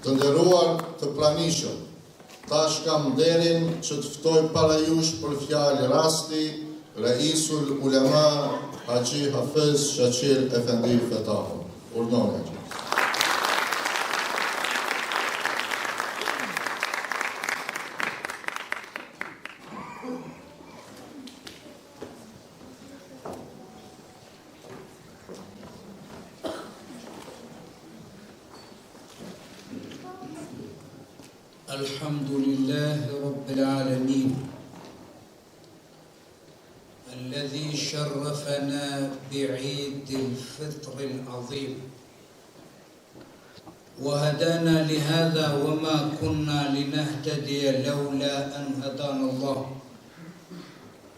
Të nderuar të pranishëm, tash kam nderin që të ftoj para jush për fjalë rasti Raisul Ulema Haxhi Hafez Shaqir Efendi Fetaho. Urdhërohet. الحمد لله رب العالمين الذي شرفنا بعيد الفطر العظيم وهدانا لهذا وما كنا لنهتدي لولا أن هدانا الله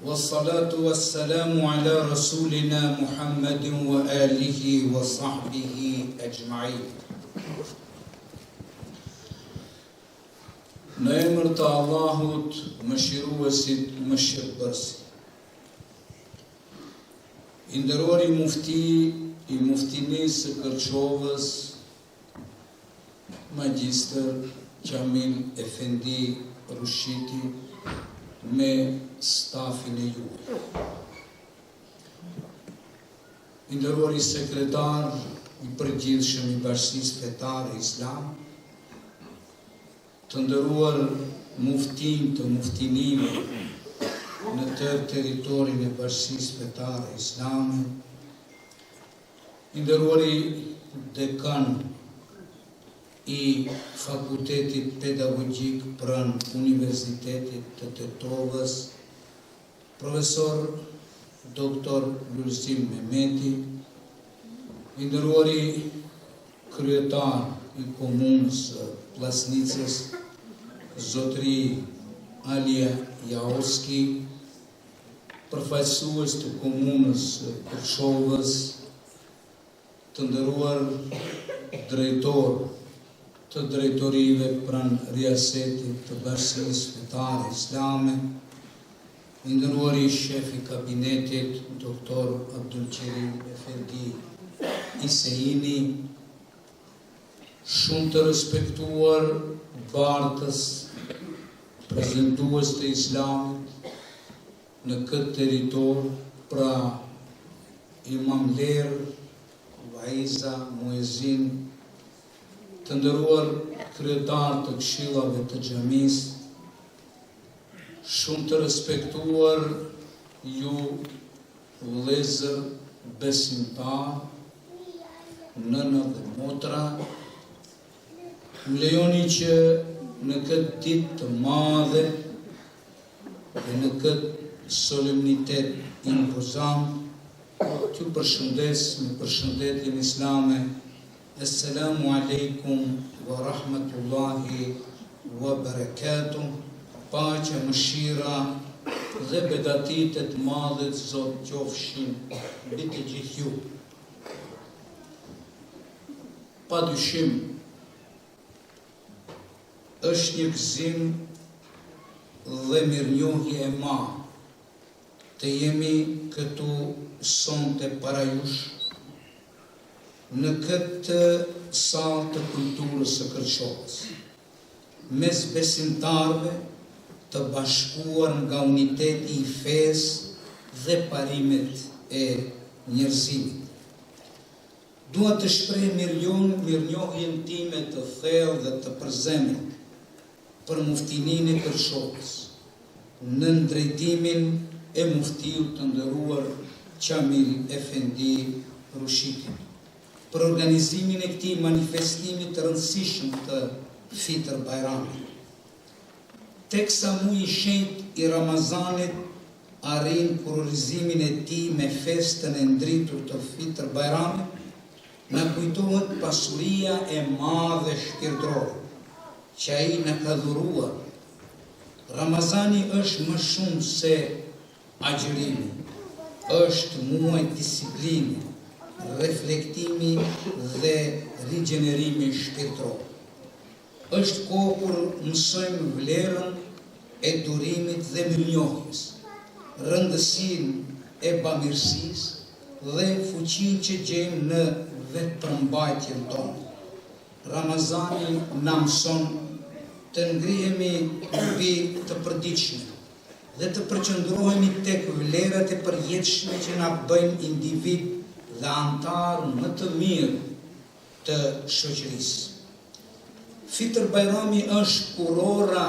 والصلاة والسلام على رسولنا محمد وآله وصحبه أجمعين. Në emër të Allahut, mëshiruesit, mëshirëbërësit. I nderuari mufti i muftinisë së Kërçovës, Magjistër Qamil Efendi Rushiti, me stafin e juaj. I nderuari sekretar i përgjithshëm i Bashkisë Fetare Islam, të nderuar muftin të muftinime në tërë territorin e Bashkisë Fetare Islame, i nderuari dekan i Fakultetit Pedagogjik pranë Universitetit të Tetovës, profesor doktor Lulzim Mehmeti, i nderuari kryetar i komunës Plasnicës, Zotri Alia Jaoski, përfaqësues të komunës Kërçovës, të nderuar drejtor të drejtorive pranë riasetit të Bashkisë Fetare Islame, i nderuari shef i kabinetit, doktor Abdulqerim Efendi Iseini, shumë të respektuar bartës, prezentues të Islamit në këtë territor, pra Imam Ler, Vaiza, Muezin, të nderuar kryetar të këshillave të xhamisë, shumë të respektuar ju vëllezër besimtar, nëna dhe motra. Më lejoni që në këtë ditë të madhe dhe në këtë solemnitet impozant t'ju përshëndes me përshëndetjen islame. Assalamu alaikum wa rahmatullahi wa barakatuh. Paqja, mëshira dhe begatit e të madhet Zot qofshin mbi të gjithë ju. Padyshim, është një gëzim dhe mirënjohje e madhe të jemi këtu sonte para jush në këtë sallë të kulturës së Kërçovës, mes besimtarëve të bashkuar nga uniteti i fesë dhe parimet e njerëzimit. Dua të shpreh mirënjohjen time të thellë dhe të përzemët për muftininë e Kërçovës, në drejtimin e muftiut të nderuar Qamil Efendi Rushiti, për organizimin e këtij manifestimi të rëndësishëm të Fitr Bajramit. Teksa muji i shenjtë i Ramazanit arrin kurorizimin e tij me festën e ndritur të Fitr Bajramit, na kujtohet pasuria e madhe shpirtërore që ai na ka dhuruar. Ramazani është më shumë se agjërimi, është muaj disiplini, reflektimi dhe rigjenerimi shpirtëror. Është kohë kur mësojmë vlerën e durimit dhe mirënjohjes, rëndësinë e bamirësisë dhe fuqinë që gjejmë në vetëpërmbajtjen tonë. Ramazani na mëson të ngrihemi mbi të përditshme dhe të përqendrohemi tek vlerat e përjetshme që na bëjnë individ dhe antar më të mirë të shoqërisë. Fitr Bajrami është kurora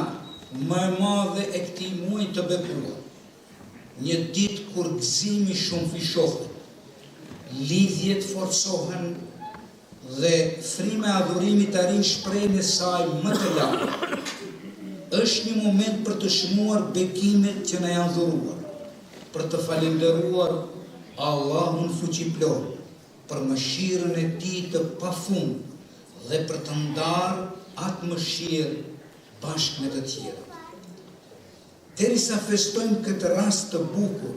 më e madhe e këtij muaji të bekuar. Një ditë kur gëzimi shumë fishohet, lidhjet forcohen dhe frima e adhurimit arrin shprehjen e saj më të lartë. Është një moment për të shmuar bekimet që na janë dhuruar, për të falendëruar Allahun fuqiplot për mëshirën e tij të pafund dhe për të ndarë atë mëshirë bashkë me të tjerë. Derisa festojmë këtë rast të bukur,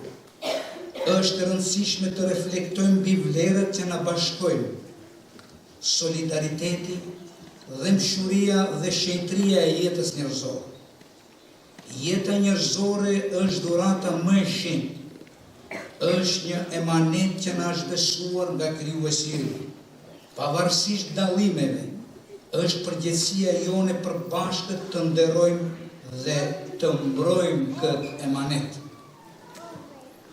është e rëndësishme të reflektojmë mbi vlerat që na bashkojnë: solidariteti dhe mshuria dhe shenjtëria e jetës njerëzore. Jeta njerëzore është dhurata më e shenjtë, është një emanet që na është besuar nga krijuesi ynë. Pavarësisht dallimeve, është përgjegjësia jone përbashkët të nderojmë dhe të mbrojmë këtë emanet.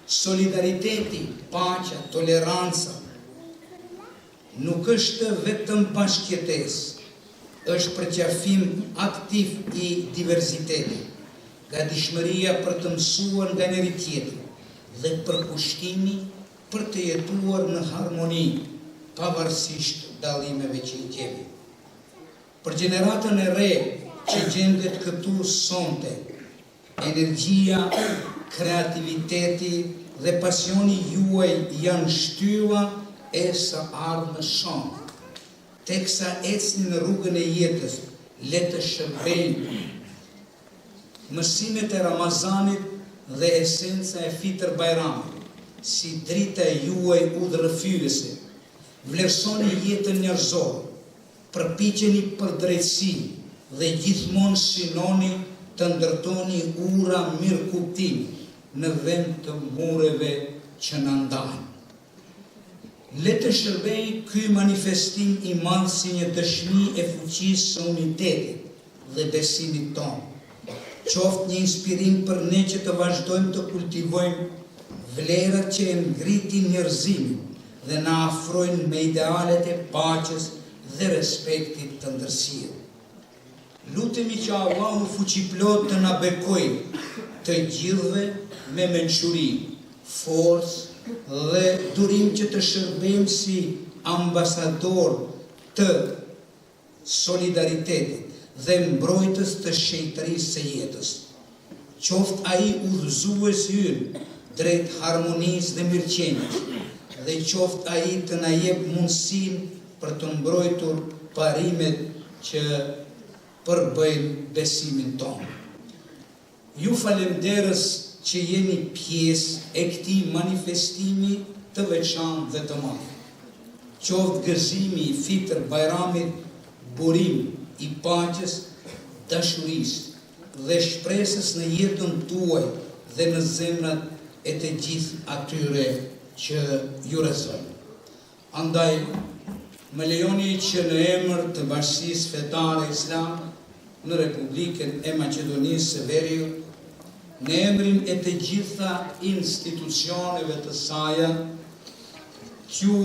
Solidariteti, paqja, toleranca nuk është vetëm bashkëjetesë, është përqafim aktiv i diversitetit, gatishmëria për të mësuar nga njëri tjetri dhe përkushtimi për të jetuar në harmoni, pavarësisht dallimeve që i kemi. Për gjeneratën e re që gjendet këtu sonte, energjia, kreativiteti dhe pasioni juaj janë shtylla e së ardhmës sonë. Teksa ecni në rrugën e jetës, le të shërbejnë mësimet e Ramazanit dhe esenca e Fitr Bajramit, si drita e juaj udhërrëfyese. Vlerësoni jetën njerëzore, përpiqeni për drejtësi dhe gjithmonë synoni të ndërtoni ura mirëkuptimi në vend të mureve që na ndajnë. Le të shërbej ky manifestim i madh si një dëshmi e fuqisë së unitetit dhe besimit tonë. Qoftë një inspirim për ne që të vazhdojmë të kultivojmë vlerat që e ngritin njerëzimin dhe na afrojnë me idealet e paqes dhe respektit të ndërsirë. Lutemi që Allahu fuqiplot të na bekojë të gjithëve me mençuri, forcë dhe durim që të shërbejmë si ambasador të solidaritetit dhe mbrojtës të shenjtërisë së jetës. Qoftë ai udhëzuesi ynë drejt harmonisë dhe mirëqenies, dhe qoftë ai të na jep mundësinë për të mbrojtur parimet që përbëjnë besimin tonë. Ju falenderës që jeni pjesë e këtij manifestimi të veçantë dhe të madh. Qoftë gëzimi i Fitr Bajramit burim i paqes, dashurisë dhe shpresës në jetën tuaj dhe në zemrat e të gjithë atyre që ju rrezojnë. Andaj, më lejoni që në emër të Bashkisë Fetare Islame në Republikën e Maqedonisë së Veriut, në emrin e të gjitha institucioneve të saj, t'ju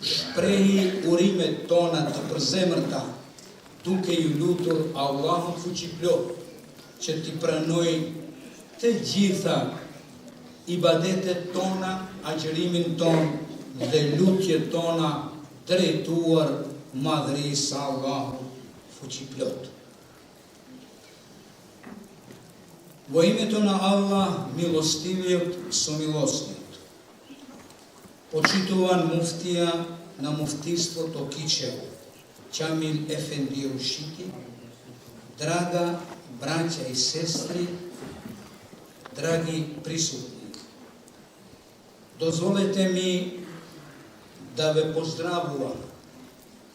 shprehi urimet tona të përzemërta, duke ju lutur Allahun fuqiplot që t'i pranoj të gjitha ibadetet tona, agjërimin ton dhe lutjet tona drejtuar madhërisë së Allahut fuqiplot. Vojime të në Allah milostivjet së milostivjet. Počitovan muftija na muftistvo Tokićevo, Čamil Efendi Ušiki, draga braća i sestri, dragi prisutni. Dozvolite mi da ve pozdravujem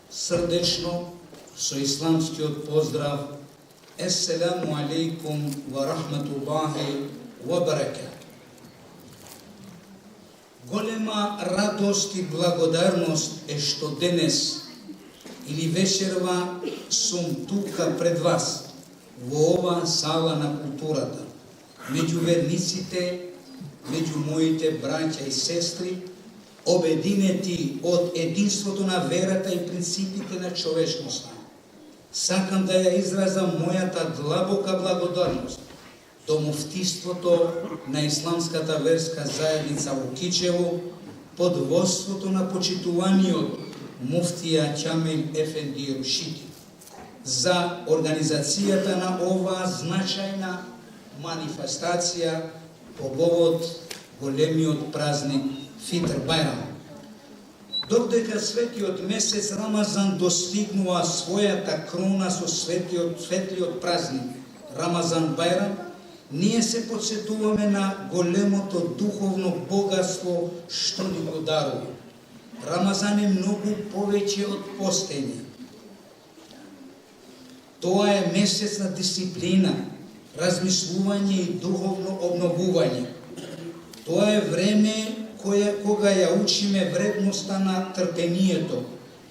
srdečno so islamski pozdrav Assalamu alaikum wa rahmatullahi wa barakatuh. Golema radost i благодарност е што денес или вечерва сум тука пред вас, во ова сала на културата, меѓу верниците, меѓу моите браќа и сестри, обединети од единството на верата и принципите на човечноста. Сакам да ја изразам мојата длабока благодарност до муфтиството на Исламската верска заедница во Кичево, под водството на почитуваниот муфтија Ќамил Ефенди Рушити, за организацијата на оваа значајна манифестација по повод големиот празник Фитр Бајрам. Додека светиот месец Рамазан достигнува својата крона со светлиот празник Рамазан Бајрам, ние се подсетуваме на големото духовно богатство што ни го дарува. Рамазан е многу повеќе од постење. Тоа е месец на дисциплина, размислување и духовно обновување. Тоа е време кога ја учиме вредноста на трпението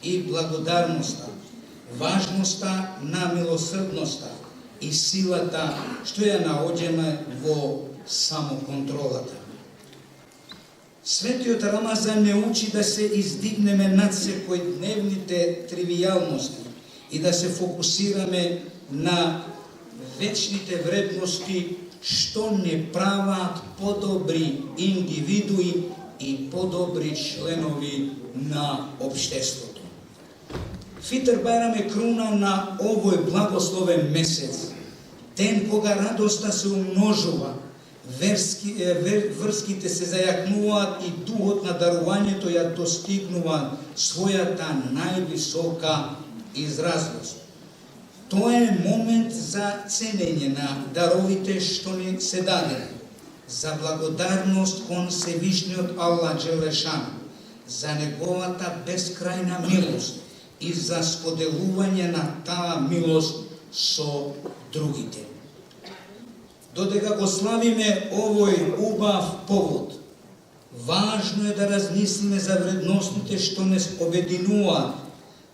и благодарноста, важноста на милосрдноста и силата што ја наоѓаме во самоконтролата. Светиот Рамазан не учи да се издигнеме над секојдневните тривијалности и да се фокусираме на вечните вредности што не прават подобри индивидуи и подобри членови на општеството. Фитр Бајрам е круна на овој благословен месец, ден кога радоста се умножува, врските се зајакнуваат и духот на дарувањето ја достигнува својата највисока изразлост. Тоа е момент за ценење на даровите што ни се дадени, за благодарност кон Севишниот Аллах Джелешан, за неговата бескрајна милост и за споделување на таа милост со другите. Додека го славиме овој убав повод, важно е да размислиме за вредностите што не обединуваат,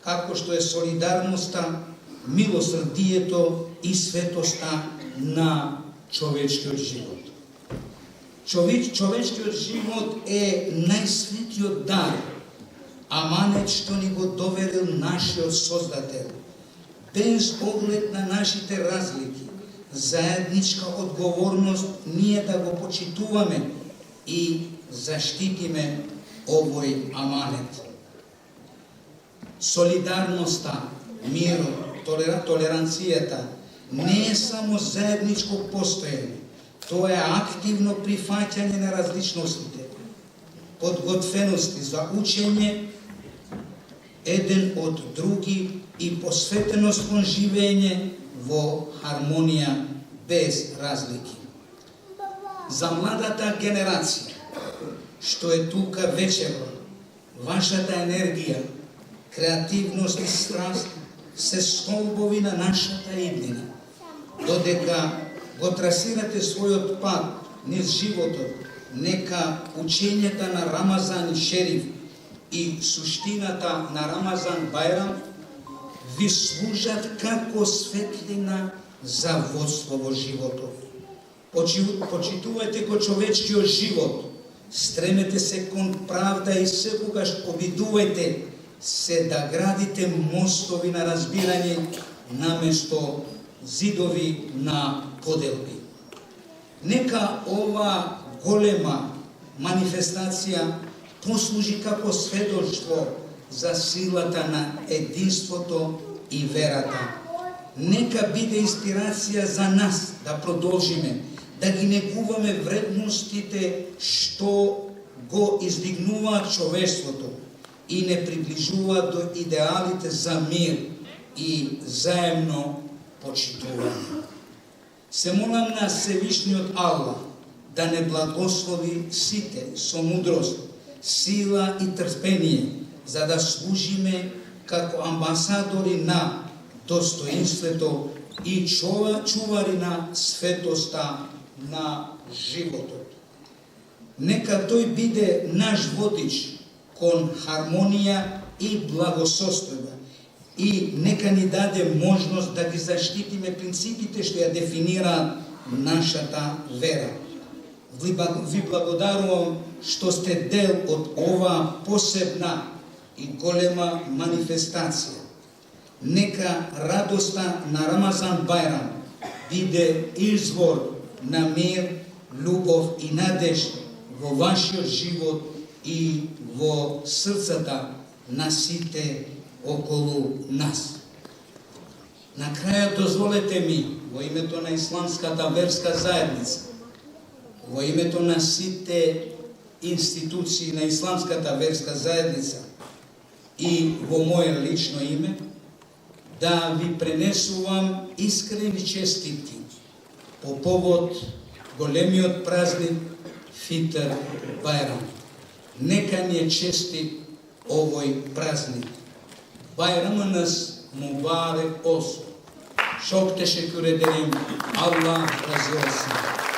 како што е солидарноста, милосрдието и светоста на човечкиот живот. Човечкиот живот е најсветиот дар, аманет што ни го доверил нашиот Создател. Без оглед на нашите разлики, заедничка одговорност ние да го почитуваме и заштитиме овој аманет. Солидарноста, мирот, толеранцијата не е само заедничко постоење, тоа е активно прифаќање на различностите, подготвености за учење еден од други и посветеност кон живење во хармонија без разлики. За младата генерација што е тука вечерва, вашата енергија, креативност и страст се столбови на нашата иднина. Додека го трасирате својот пат низ животот, нека учењата на Рамазан Шериф и суштината на Рамазан Бајрам ви служат како светлина за водство во животот. Почитувајте го човечкиот живот, стремете се кон правда и секогаш обидувајте се да градите мостови на разбирање наместо зидови на поделби. Нека ова голема манифестација послужи како сведоштво за силата на единството и верата. Нека биде инспирација за нас да продолжиме, да ги негуваме вредностите што го издигнуваат човештвото и не приближуваат до идеалите за мир и заемно почитување. Се молам на Севишниот Аллах да не благослови сите со мудрост, сила и трпение, за да служиме како амбасадори на достоинството и чувари на светоста на животот. Нека тој биде наш водич кон хармонија и благосостојба и нека ни даде можност да ги заштитиме принципите што ја дефинира нашата вера. Ви благодарувам што сте дел од ова посебна и голема манифестација. Нека радоста на Рамазан Бајрам биде извор на мир, љубов и надежда во вашиот живот и во срцата на сите околу нас. На крај дозволете ми, во името на Исламската верска заедница, во името на сите институции на Исламската верска заедница и во мое лично име, да ви пренесувам искрени честитки по повод големиот празник Фитр Бајрам. Нека ни е честит овој празник. Bayramınız mübarek olsun. Çok teşekkür ederim. Allah razı olsun.